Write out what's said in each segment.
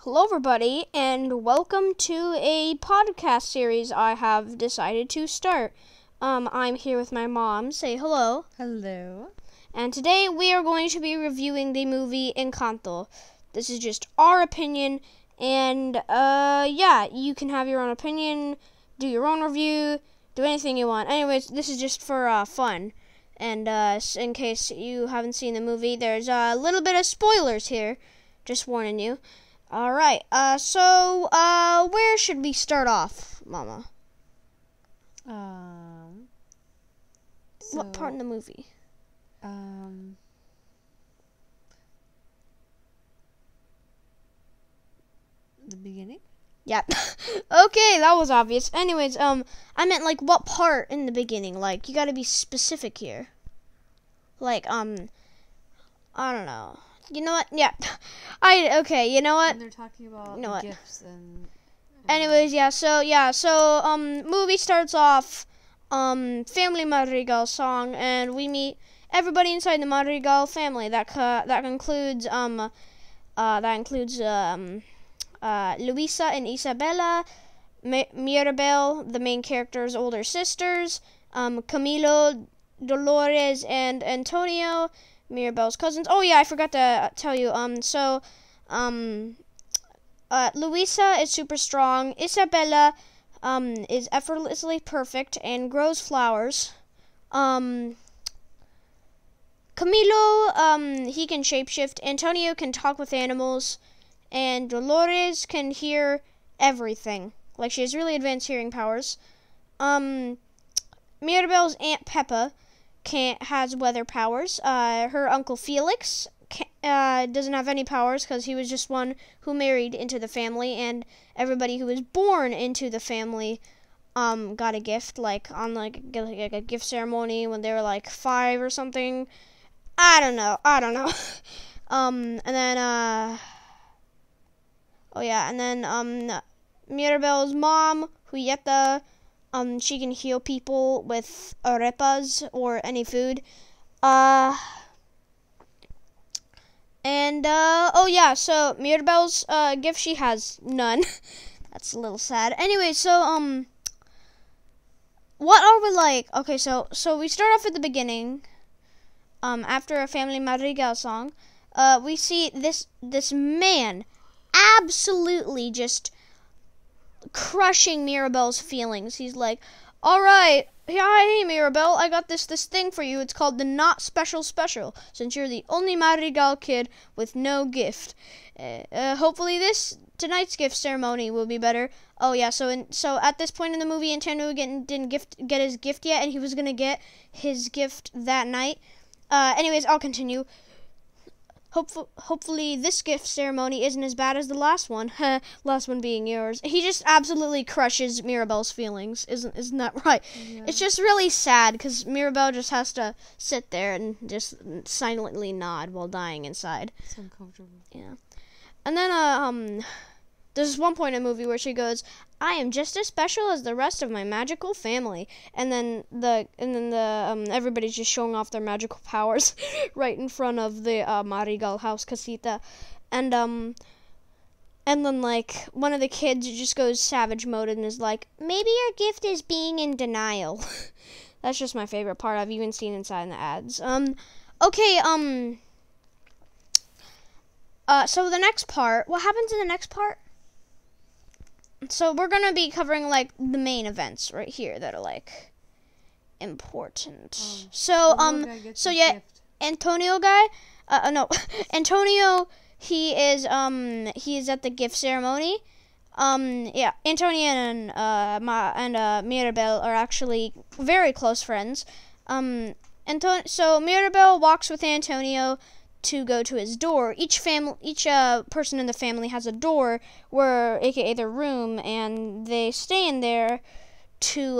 Hello, everybody, and welcome to a podcast series I have decided to start. I'm here with my mom. Say hello. Hello. And today we are going to be reviewing the movie Encanto. This is just our opinion, and you can have your own opinion, do your own review, do anything you want. Anyways, this is just for fun. And in case you haven't seen the movie, there's a little bit of spoilers here. Just warning you. Alright, so where should we start off, Mama? What part in the movie? The beginning? Yep. Okay, that was obvious. Anyways, I meant, like, what part in the beginning? Like, you gotta be specific here. Like, I don't know. You know what? Yeah. You know what? And they're talking about gifts and anyways, so movie starts off, Family Madrigal song, and we meet everybody inside the Madrigal family. That includes Luisa and Isabella, Mirabel, the main character's older sisters, Camilo, Dolores, and Antonio, Mirabel's cousins. Oh yeah, I forgot to tell you. Luisa is super strong. Isabella is effortlessly perfect and grows flowers. Camilo, he can shapeshift. Antonio can talk with animals, and Dolores can hear everything. Like, she has really advanced hearing powers. Mirabel's Aunt Peppa has weather powers. Her Uncle Felix doesn't have any powers because he was just one who married into the family, and everybody who was born into the family got a gift, like on like a gift ceremony when they were like 5 or something. I don't know. And then Mirabel's mom, Julieta, she can heal people with arepas or any food. So Mirabel's gift, she has none. That's a little sad. Anyway, so what are we like? Okay, so we start off at the beginning. After a Family Madrigal song, we see this man absolutely just crushing Mirabel's feelings. He's like, all right, hey Mirabel, I got this thing for you. It's called the Not Special, since you're the only Madrigal kid with no gift. Hopefully tonight's gift ceremony will be better. Oh yeah, so at this point in the movie, Antonio didn't get his gift yet, and he was gonna get his gift that night. Anyways, I'll continue. Hopefully this gift ceremony isn't as bad as the last one. Last one being yours. He just absolutely crushes Mirabel's feelings. Isn't that right? Yeah. It's just really sad because Mirabel just has to sit there and just silently nod while dying inside. It's uncomfortable. Yeah. And then there's one point in the movie where she goes, I am just as special as the rest of my magical family. And then everybody's just showing off their magical powers right in front of the Madrigal house casita. And then like one of the kids just goes savage mode and is like, maybe your gift is being in denial. That's just my favorite part. I've even seen inside in the ads. So the next part, what happens in the next part? So we're going to be covering, like, the main events right here that are, like, important. Antonio guy, Antonio, he is at the gift ceremony. Antonio and Mirabel are actually very close friends. So Mirabel walks with Antonio to go to his door. Each person in the family has a door, aka their room, and they stay in there to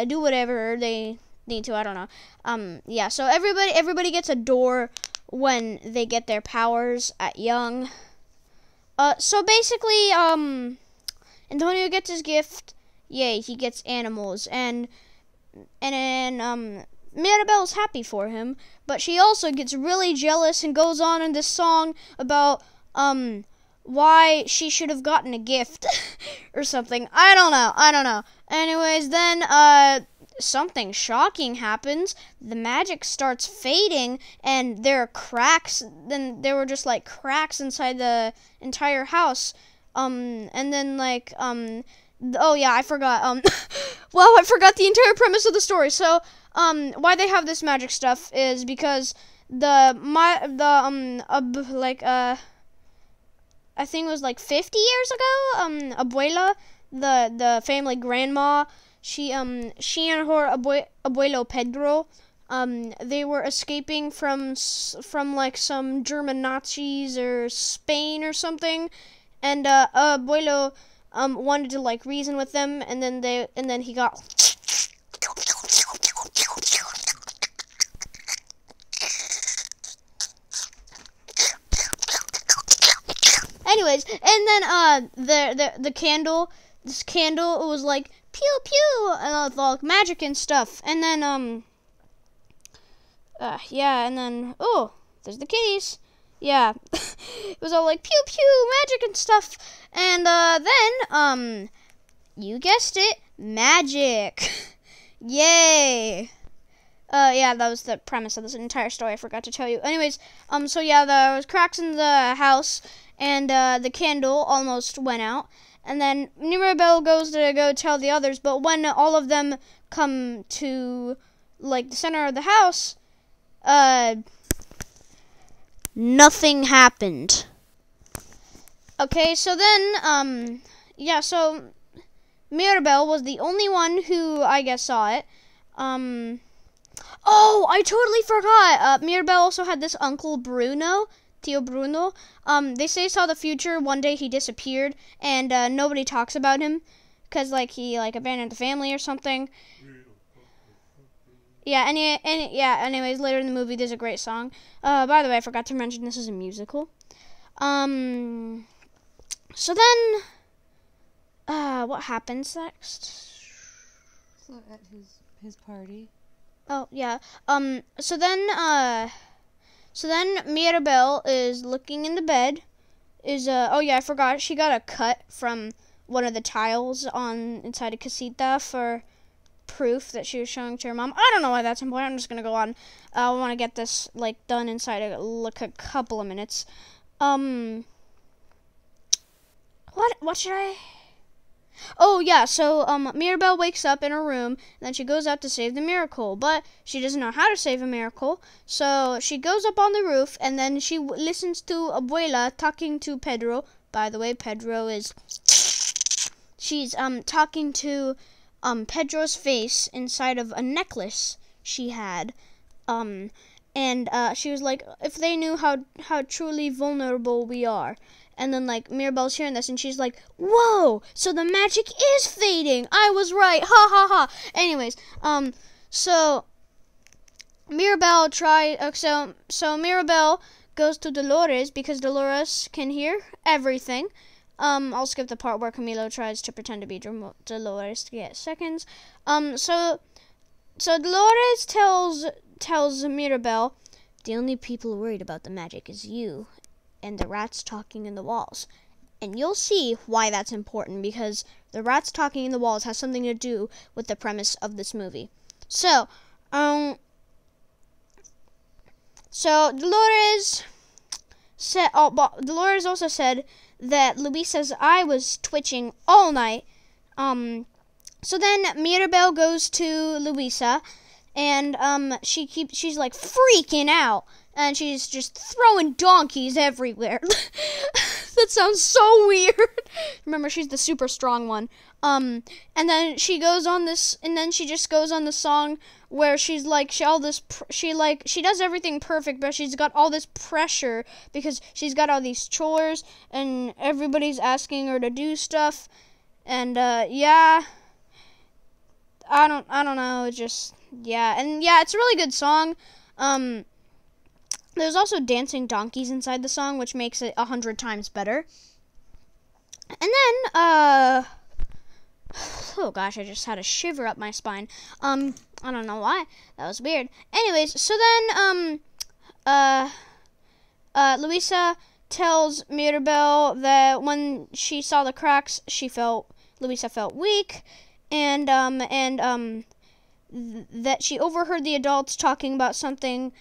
do whatever they need to. I don't know. So everybody gets a door when they get their powers at young. So basically, Antonio gets his gift. Yay, he gets animals, and then Mirabel's happy for him, but she also gets really jealous and goes on in this song about why she should have gotten a gift or something. I don't know. Anyways, then something shocking happens. The magic starts fading, and there are cracks. Then there were just like cracks inside the entire house. And then like oh yeah, I forgot. Well, I forgot the entire premise of the story. So why they have this magic stuff is because I think it was like 50 years ago, abuela, the family grandma, she and her abuelo Pedro, they were escaping from like some German Nazis or Spain or something, and abuelo wanted to like reason with them, and then he got anyways, and then the candle, this candle was like pew pew, and like magic and stuff, and then yeah, and then oh, there's the kitties, yeah, it was all like pew pew magic and stuff, and then you guessed it, magic, yay. Yeah, that was the premise of this entire story. I forgot to tell you. Anyways, so yeah, there was cracks in the house, and the candle almost went out. And then Mirabelle goes to go tell the others, but when all of them come to like the center of the house, nothing happened. Okay, so then, yeah, so Mirabelle was the only one who I guess saw it. Oh, I totally forgot. Mirabelle also had this uncle Bruno, Tio Bruno. They say he saw the future. One day he disappeared, and nobody talks about him because like he like abandoned the family or something. Yeah, anyways, later in the movie there's a great song. By the way, I forgot to mention this is a musical. So then what happens next? So at his party. Oh yeah. So then Mirabelle is looking in the bed. Oh yeah, I forgot. She got a cut from one of the tiles on inside a casita for proof that she was showing to her mom. I don't know why that's important. I'm just gonna go on. I want to get this like done inside a couple of minutes. What should I? Oh yeah, so Mirabelle wakes up in her room, and then she goes out to save the miracle, but she doesn't know how to save a miracle, so she goes up on the roof, and then she listens to Abuela talking to Pedro. By the way, Pedro is, she's talking to Pedro's face inside of a necklace she had, and she was like, if they knew how truly vulnerable we are. And then, like, Mirabelle's hearing this, and she's like, whoa, so the magic is fading. I was right. Ha, ha, ha. Anyways, so Mirabelle so Mirabelle goes to Dolores because Dolores can hear everything. I'll skip the part where Camilo tries to pretend to be Dolores to get seconds. So Dolores tells Mirabelle, the only people worried about the magic is you and the rats talking in the walls. And you'll see why that's important, because the rats talking in the walls has something to do with the premise of this movie. So Dolores said, Dolores also said that Luisa's eye was twitching all night. So then Mirabelle goes to Luisa, and she's like freaking out, and she's just throwing donkeys everywhere. That sounds so weird. Remember, she's the super strong one. And then she goes on this, and then she just goes on the song where she's like, she does everything perfect, but she's got all this pressure because she's got all these chores, and everybody's asking her to do stuff, and yeah, I don't know, just yeah, and yeah, it's a really good song. There's also dancing donkeys inside the song, which makes it 100 times better. And then, oh gosh, I just had a shiver up my spine. I don't know why. That was weird. Anyways, so then, Luisa tells Mirabel that when she saw the cracks, Luisa felt weak, and that she overheard the adults talking about something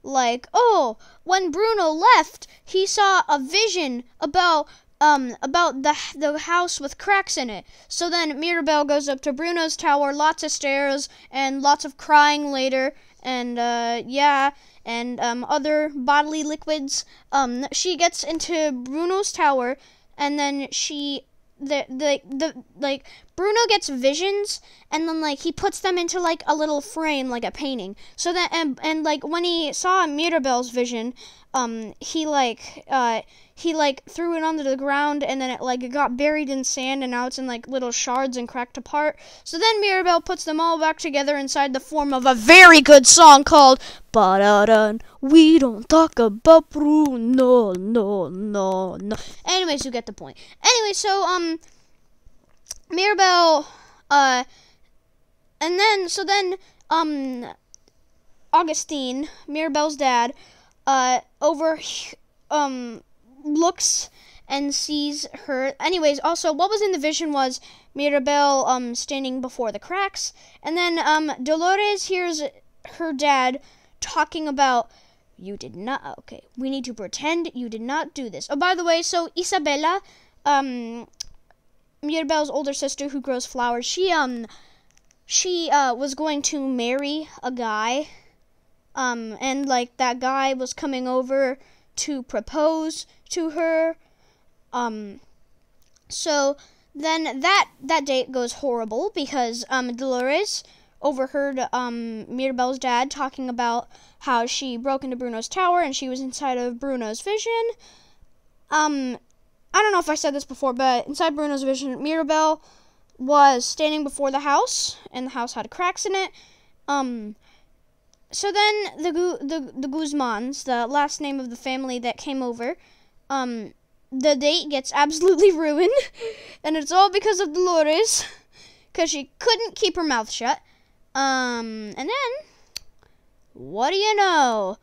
like, oh, when Bruno left, he saw a vision about the house with cracks in it. So then Mirabel goes up to Bruno's tower, lots of stairs and lots of crying later, and other bodily liquids. She gets into Bruno's tower, and then Bruno gets visions, and then like he puts them into like a little frame, like a painting. So that and like when he saw Mirabel's vision, he threw it onto the ground, and then it got buried in sand, and now it's in like little shards and cracked apart. So then Mirabel puts them all back together inside the form of a very good song called "Ba-da-dun, we don't talk about Bruno, no. Anyways, you get the point. Anyway, so Mirabel, Augustine, Mirabel's dad, looks and sees her. Anyways, also, what was in the vision was Mirabel, standing before the cracks, and then, Dolores hears her dad talking about, you did not, okay, we need to pretend you did not do this. Oh, by the way, so Isabella, Mirabel's older sister who grows flowers, she was going to marry a guy, and like that guy was coming over to propose to her, so then that date goes horrible because Dolores overheard Mirabel's dad talking about how she broke into Bruno's tower and she was inside of Bruno's vision. I don't know if I said this before, but inside Bruno's vision, Mirabel was standing before the house, and the house had cracks in it. So then the Guzmans, the last name of the family that came over, the date gets absolutely ruined, and it's all because of Dolores, because she couldn't keep her mouth shut. And then, what do you know?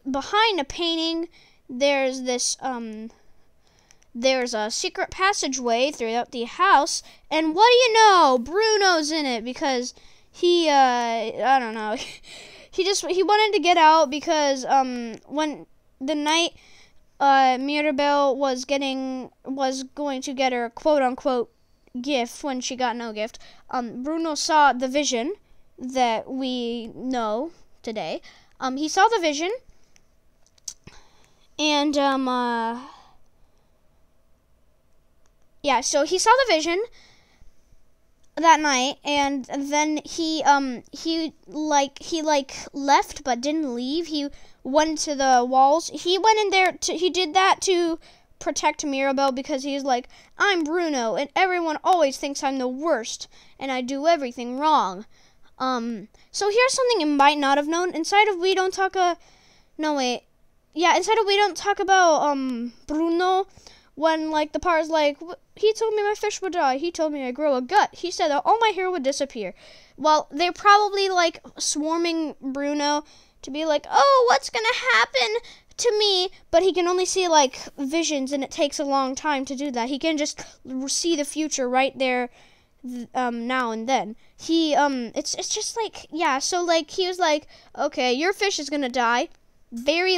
Behind a painting, there's this, there's a secret passageway throughout the house, and what do you know? Bruno's in it, because he, I don't know, he wanted to get out because, when the night, Mirabel was going to get her quote-unquote gift when she got no gift, Bruno saw the vision that we know today. He saw the vision, and, so he saw the vision that night, and then he left but didn't leave. He went to the walls. He went in there he did that to protect Mirabel, because he's like, I'm Bruno, and everyone always thinks I'm the worst, and I do everything wrong. So here's something you might not have known. Inside of We Don't Talk About Bruno, when, like, the part is like, he told me my fish would die, he told me I grow a gut, he said that all my hair would disappear. Well, they're probably, like, swarming Bruno to be like, oh, what's gonna happen to me? But he can only see, like, visions, and it takes a long time to do that. He can just see the future right there, now and then. It's just like, yeah, so, like, he was like, okay, your fish is gonna die. Very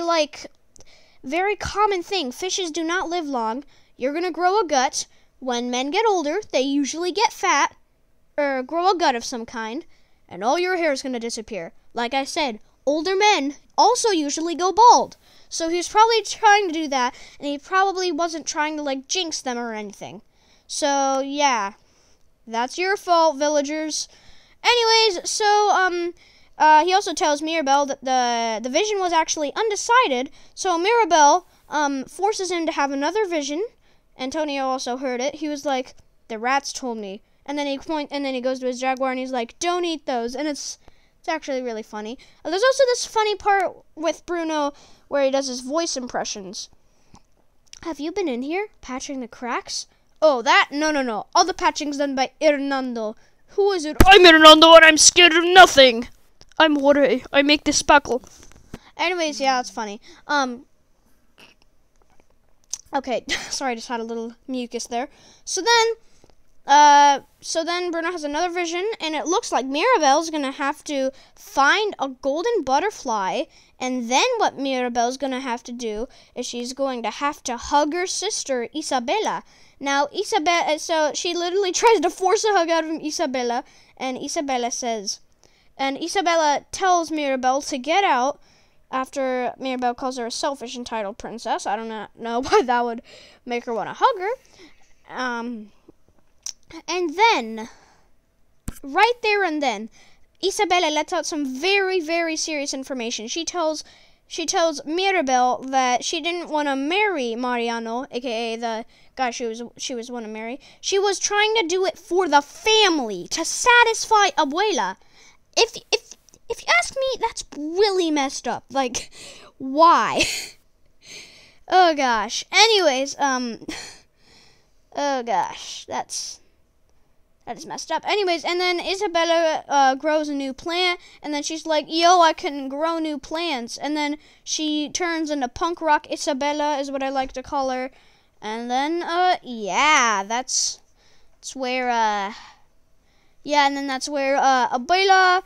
common thing. Fishes do not live long. You're gonna grow a gut. When men get older, they usually get fat, or grow a gut of some kind, and all your hair is gonna disappear. Like I said, older men also usually go bald. So he was probably trying to do that, and he probably wasn't trying to, like, jinx them or anything. So, yeah. That's your fault, villagers. Anyways, so, he also tells Mirabel that the vision was actually undecided, so Mirabel, forces him to have another vision. Antonio also heard it. He was like, the rats told me. And then he goes to his jaguar, and he's like, don't eat those. And it's actually really funny. There's also this funny part with Bruno where he does his voice impressions. Have you been in here, patching the cracks? Oh, that? No. All the patching's done by Hernando. Who is it? I'm Hernando, and I'm scared of nothing. I'm Jorge. I make this speckle. Anyways, yeah, it's funny. Okay, sorry, I just had a little mucus there. So then Bruno has another vision, and it looks like Mirabelle's gonna have to find a golden butterfly, and then what Mirabelle's gonna have to do is she's going to have to hug her sister, Isabella. Now, so she literally tries to force a hug out of Isabella, and Isabella tells Mirabelle to get out, after Mirabelle calls her a selfish, entitled princess. I don't know why that would make her want to hug her. And then, right there and then, Isabella lets out some very, very serious information. She tells Mirabelle that she didn't want to marry Mariano, aka the guy she was want to marry. She was trying to do it for the family, to satisfy Abuela. If you ask me, that's really messed up. Like, why? Oh gosh. Anyways, oh gosh, that is messed up. Anyways, and then Isabella grows a new plant, and then she's like, yo, I can grow new plants. And then she turns into punk rock Isabella, is what I like to call her. And then, yeah, that's where, Abuela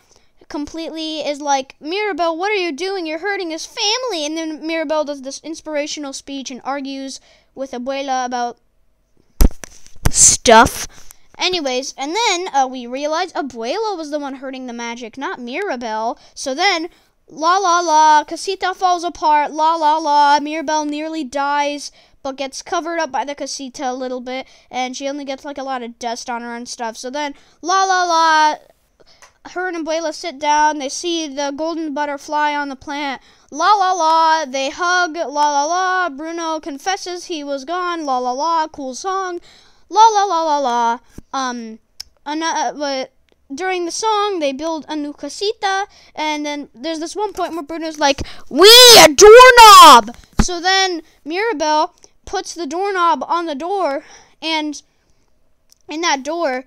completely is like, Mirabelle, what are you doing? You're hurting his family. And then Mirabelle does this inspirational speech and argues with Abuela about stuff. Anyways, and then we realize Abuela was the one hurting the magic, not Mirabelle. So then, casita falls apart, Mirabelle nearly dies, but gets covered up by the casita a little bit, and she only gets like a lot of dust on her and stuff. So then, her and Abuela sit down, they see the golden butterfly on the plant, they hug, Bruno confesses he was gone, cool song, but during the song, they build a new casita, and then there's this one point where Bruno's like, a doorknob! So then Mirabelle puts the doorknob on the door, and on that door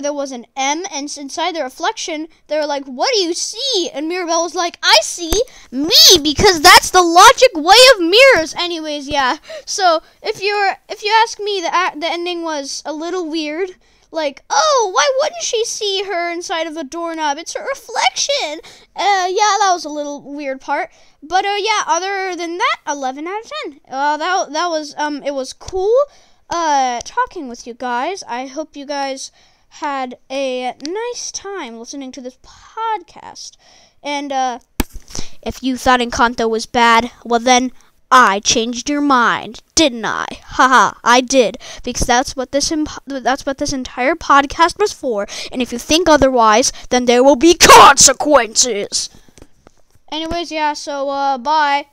there was an M, and inside the reflection they were like, what do you see? And Mirabelle was like, I see me, because that's the logic way of mirrors. Anyways, yeah, so if you ask me, the ending was a little weird. Like, oh, why wouldn't she see her inside of a doorknob? It's her reflection. Yeah, that was a little weird part. But yeah, other than that, 11 out of 10. That was it was cool talking with you guys. I hope you guys had a nice time listening to this podcast. And if you thought Encanto was bad, well then I changed your mind, didn't I? Haha, I did, because that's what this entire podcast was for. And if you think otherwise, then there will be consequences. Anyways, yeah. So bye.